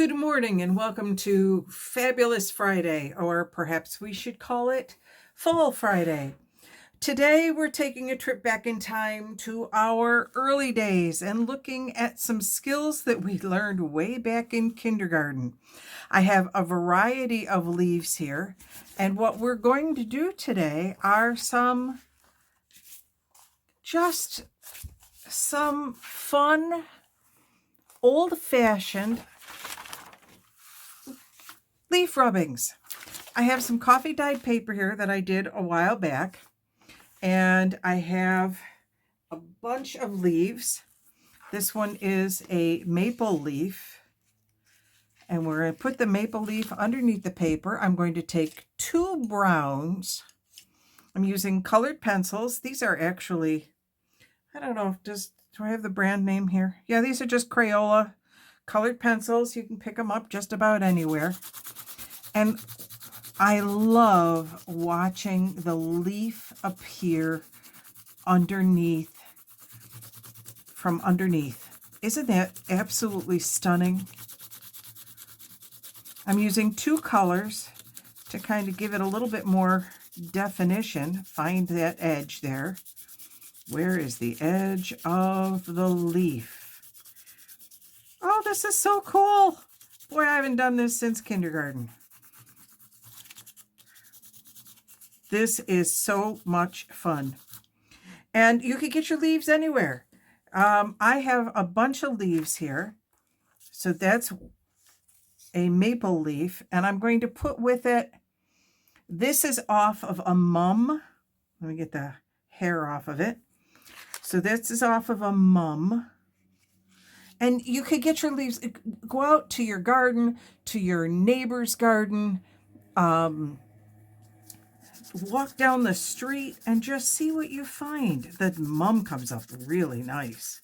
Good morning and welcome to Fabulous Friday, or perhaps we should call it Fall Friday. Today we're taking a trip back in time to our early days and looking at some skills that we learned way back in kindergarten. I have a variety of leaves here, and what we're going to do today are some fun, old-fashioned leaf rubbings. I have some coffee dyed paper here that I did a while back, and I have a bunch of leaves. This one is a maple leaf, and we're going to put the maple leaf underneath the paper. I'm going to take 2 browns. I'm using colored pencils. These are actually, I don't know, do I have the brand name here? Yeah, these are just Crayola colored pencils. You can pick them up just about anywhere. And I love watching the leaf appear from underneath. Isn't that absolutely stunning? I'm using 2 colors to kind of give it a little bit more definition. Find that edge there. Where is the edge of the leaf? Oh, this is so cool. Boy, I haven't done this since kindergarten. This is so much fun. And you could get your leaves anywhere. I have a bunch of leaves here. So that's a maple leaf. And I'm going to put with it, this is off of a mum. Let me get the hair off of it. So this is off of a mum. And you could get your leaves, go out to your garden, to your neighbor's garden, walk down the street and just see what you find. The mum comes up really nice.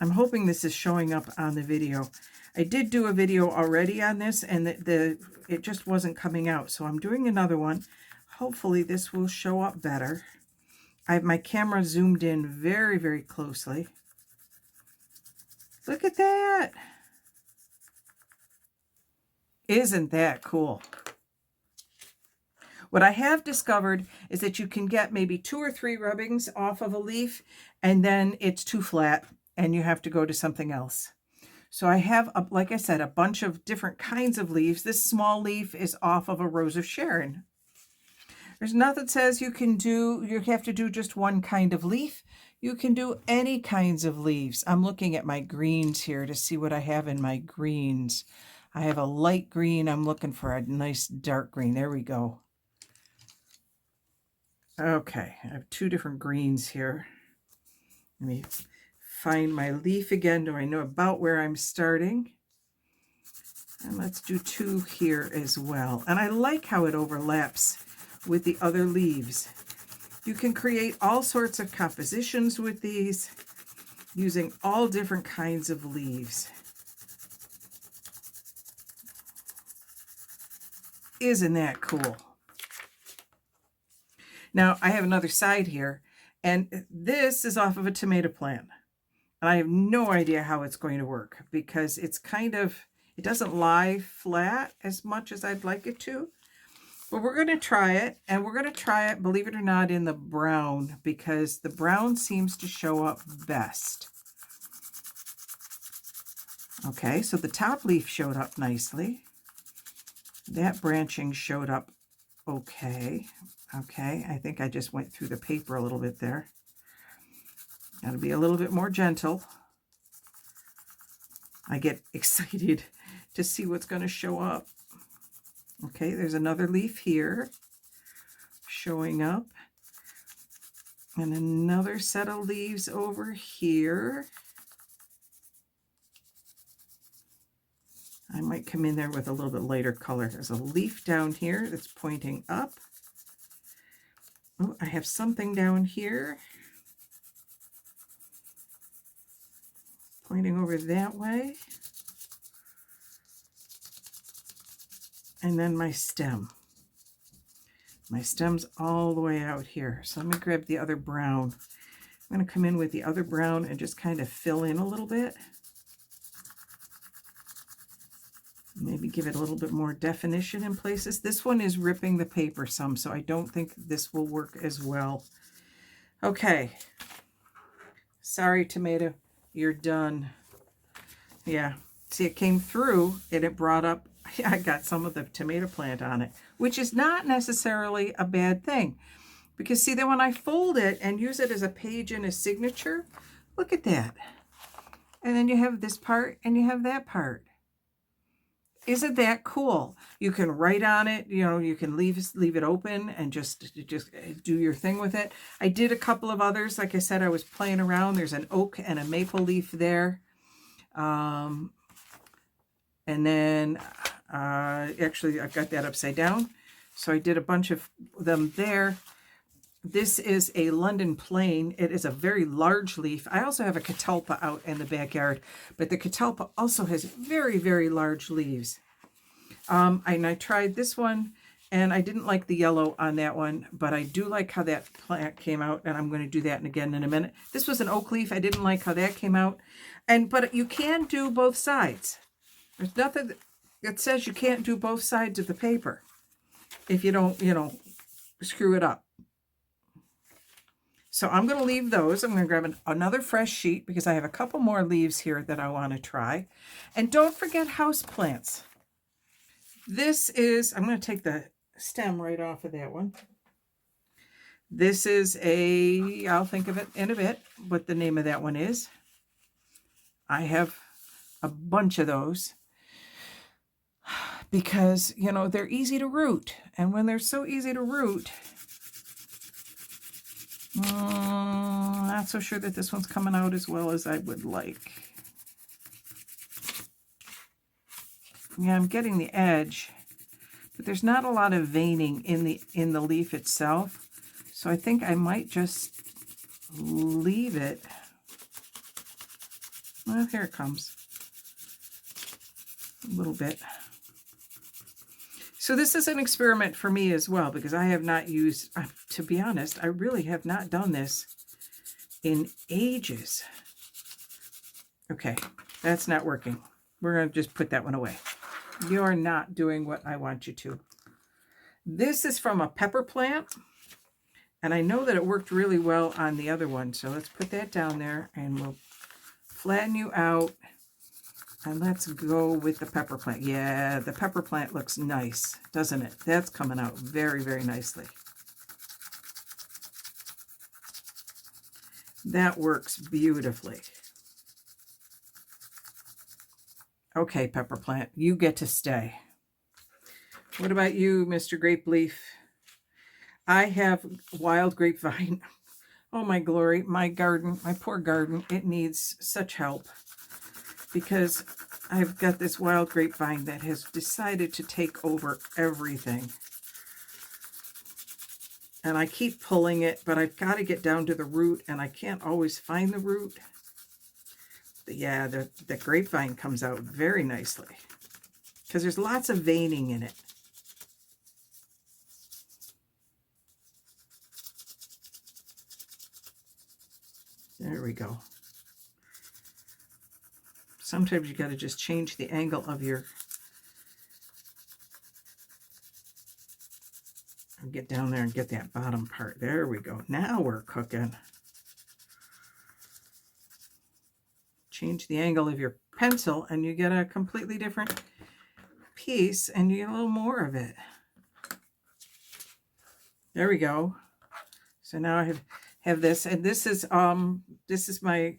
I'm hoping this is showing up on the video. I did do a video already on this, and it just wasn't coming out. So I'm doing another one. Hopefully this will show up better. I have my camera zoomed in very, very closely. Look at that. Isn't that cool? What I have discovered is that you can get maybe 2 or 3 rubbings off of a leaf, and then it's too flat and you have to go to something else. So I have, like I said, a bunch of different kinds of leaves. This small leaf is off of a Rose of Sharon. There's nothing that says you have to do just one kind of leaf. You can do any kinds of leaves. I'm looking at my greens here to see what I have in my greens. I have a light green. I'm looking for a nice dark green. There we go. Okay, I have 2 different greens here. Let me find my leaf again. Do I know about where I'm starting? And let's do 2 here as well. And I like how it overlaps with the other leaves. You can create all sorts of compositions with these using all different kinds of leaves. Isn't that cool? Now, I have another side here, and this is off of a tomato plant. And I have no idea how it's going to work because it doesn't lie flat as much as I'd like it to. But we're going to try it, and we're going to try it, believe it or not, in the brown because the brown seems to show up best. Okay, so the top leaf showed up nicely. That branching showed up okay. Okay, I think I just went through the paper a little bit there. Got to be a little bit more gentle. I get excited to see what's going to show up. Okay, there's another leaf here showing up. And another set of leaves over here. I might come in there with a little bit lighter color. There's a leaf down here that's pointing up. Oh, I have something down here pointing over that way. And then my stem. My stem's all the way out here. So let me grab the other brown. I'm going to come in with the other brown and just kind of fill in a little bit. Maybe give it a little bit more definition in places. This one is ripping the paper some, so I don't think this will work as well. Okay. Sorry, tomato, you're done. Yeah. See, it came through and it brought up, I got some of the tomato plant on it, which is not necessarily a bad thing. Because see, then when I fold it and use it as a page in a signature, look at that. And then you have this part and you have that part. Isn't that cool? You can write on it, you know, you can leave it open and just do your thing with it. I did a couple of others. Like I said, I was playing around. There's an oak and a maple leaf there. And then actually I've got that upside down. So I did a bunch of them there. This is a London plane. It is a very large leaf. I also have a catalpa out in the backyard, but the catalpa also has very, very large leaves. And I tried this one, and I didn't like the yellow on that one, but I do like how that plant came out, and I'm going to do that again in a minute. This was an oak leaf. I didn't like how that came out, but you can do both sides. There's nothing that says you can't do both sides of the paper if you don't, you know, screw it up. So I'm going to leave those. I'm going to grab another fresh sheet because I have a couple more leaves here that I want to try. And don't forget house plants. This is, I'm going to take the stem right off of that one. This is I'll think of it in a bit, what the name of that one is. I have a bunch of those because, you know, they're easy to root. And when they're so easy to root, not so sure that this one's coming out as well as I would like. Yeah, I'm getting the edge, but there's not a lot of veining in the leaf itself. So I think I might just leave it. Well, here it comes. A little bit. So this is an experiment for me as well, because I have not used, to be honest, I really have not done this in ages. Okay, that's not working. We're going to just put that one away. You're not doing what I want you to. This is from a pepper plant, and I know that it worked really well on the other one. So let's put that down there, and we'll flatten you out. And let's go with the pepper plant. Yeah, the pepper plant looks nice, doesn't it? That's coming out very, very nicely. That works beautifully. Okay, pepper plant, you get to stay. What about you, Mr. Grape Leaf? I have wild grapevine. Oh, my glory, my garden, my poor garden, it needs such help. Because I've got this wild grapevine that has decided to take over everything. And I keep pulling it, but I've got to get down to the root, and I can't always find the root. But yeah, the grapevine comes out very nicely because there's lots of veining in it. There we go. Sometimes you got to just change the angle of your, get down there and get that bottom part. There we go. Now we're cooking. Change the angle of your pencil and you get a completely different piece and you get a little more of it. There we go. So now I have this, and this is my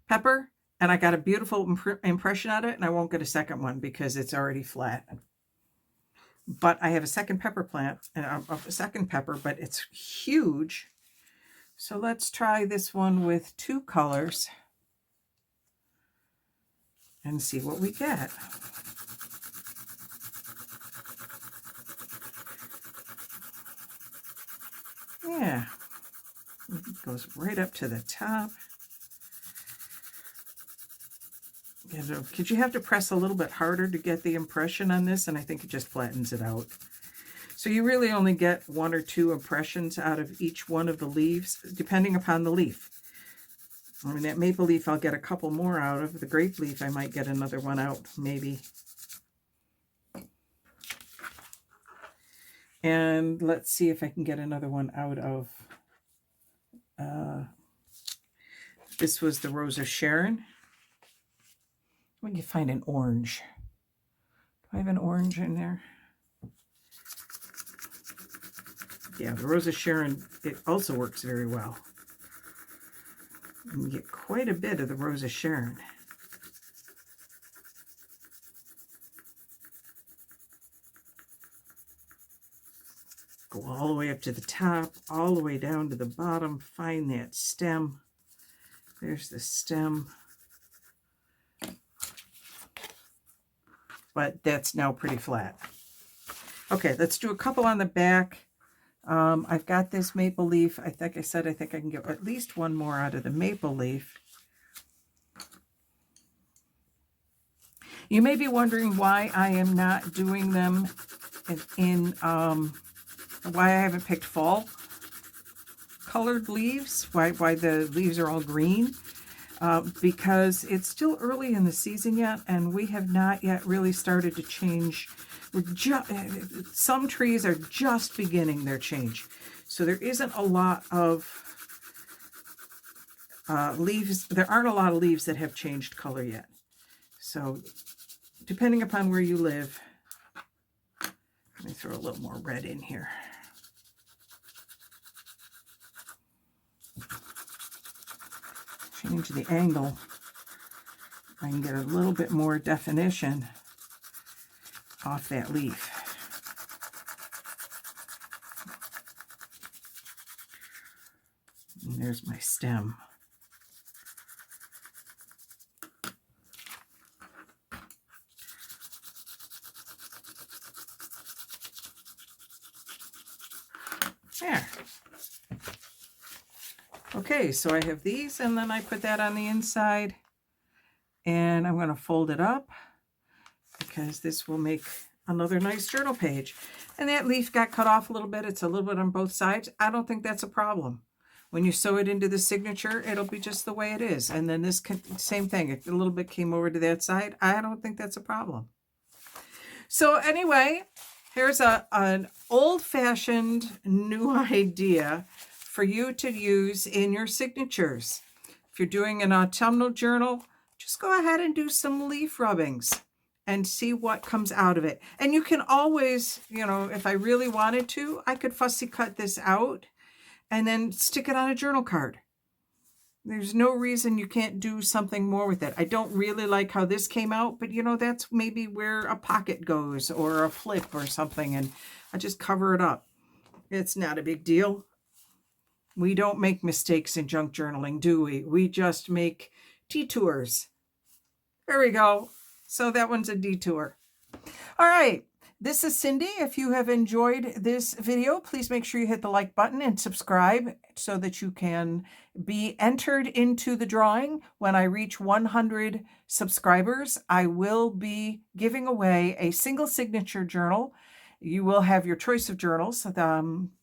pepper, and I got a beautiful impression on it, and I won't get a second one because it's already flat. But I have a second pepper plant, and a second pepper, but it's huge. So let's try this one with 2 colors and see what we get. Yeah, it goes right up to the top. Because you have to press a little bit harder to get the impression on this, and I think it just flattens it out. So you really only get 1 or 2 impressions out of each one of the leaves, depending upon the leaf. I mean, that maple leaf I'll get a couple more out of. The grape leaf I might get another one out, maybe. And let's see if I can get another one out of, this was the Rose of Sharon. We can find an orange. Do I have an orange in there? Yeah, the Rose of Sharon, it also works very well. You get quite a bit of the Rose of Sharon. Go all the way up to the top, all the way down to the bottom, find that stem. There's the stem. But that's now pretty flat. Okay, let's do a couple on the back. I've got this maple leaf. I think I can get at least one more out of the maple leaf. You may be wondering why I am not doing them why I haven't picked fall colored leaves, why the leaves are all green. Because it's still early in the season yet, and we have not yet really started to change. Some trees are just beginning their change. So there isn't a lot of leaves. There aren't a lot of leaves that have changed color yet. So depending upon where you live, let me throw a little more red in here. Change the angle. I can get a little bit more definition off that leaf. And there's my stem. There. Okay, so I have these, and then I put that on the inside, and I'm going to fold it up because this will make another nice journal page. And that leaf got cut off a little bit. It's a little bit on both sides. I don't think that's a problem. When you sew it into the signature, it'll be just the way it is. And then this same thing, a little bit came over to that side. I don't think that's a problem. So anyway, here's an old-fashioned new idea for you to use in your signatures. If you're doing an autumnal journal, just go ahead and do some leaf rubbings and see what comes out of it. And you can always, if I really wanted to, I could fussy cut this out and then stick it on a journal card. There's no reason you can't do something more with it. I don't really like how this came out, but that's maybe where a pocket goes or a flip or something, and I just cover it up. It's not a big deal. We don't make mistakes in junk journaling, do we? We just make detours. There we go. So that one's a detour. All right. This is Cindy. If you have enjoyed this video, please make sure you hit the like button and subscribe so that you can be entered into the drawing. When I reach 100 subscribers, I will be giving away a single signature journal. You will have your choice of journals,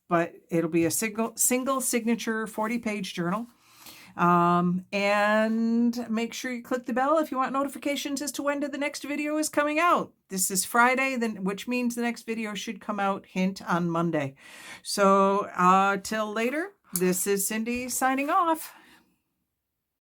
but it'll be a single signature 40-page journal. And make sure you click the bell if you want notifications as to when the next video is coming out. This is Friday, which means the next video should come out, hint, on Monday. So till later, this is Cindy signing off.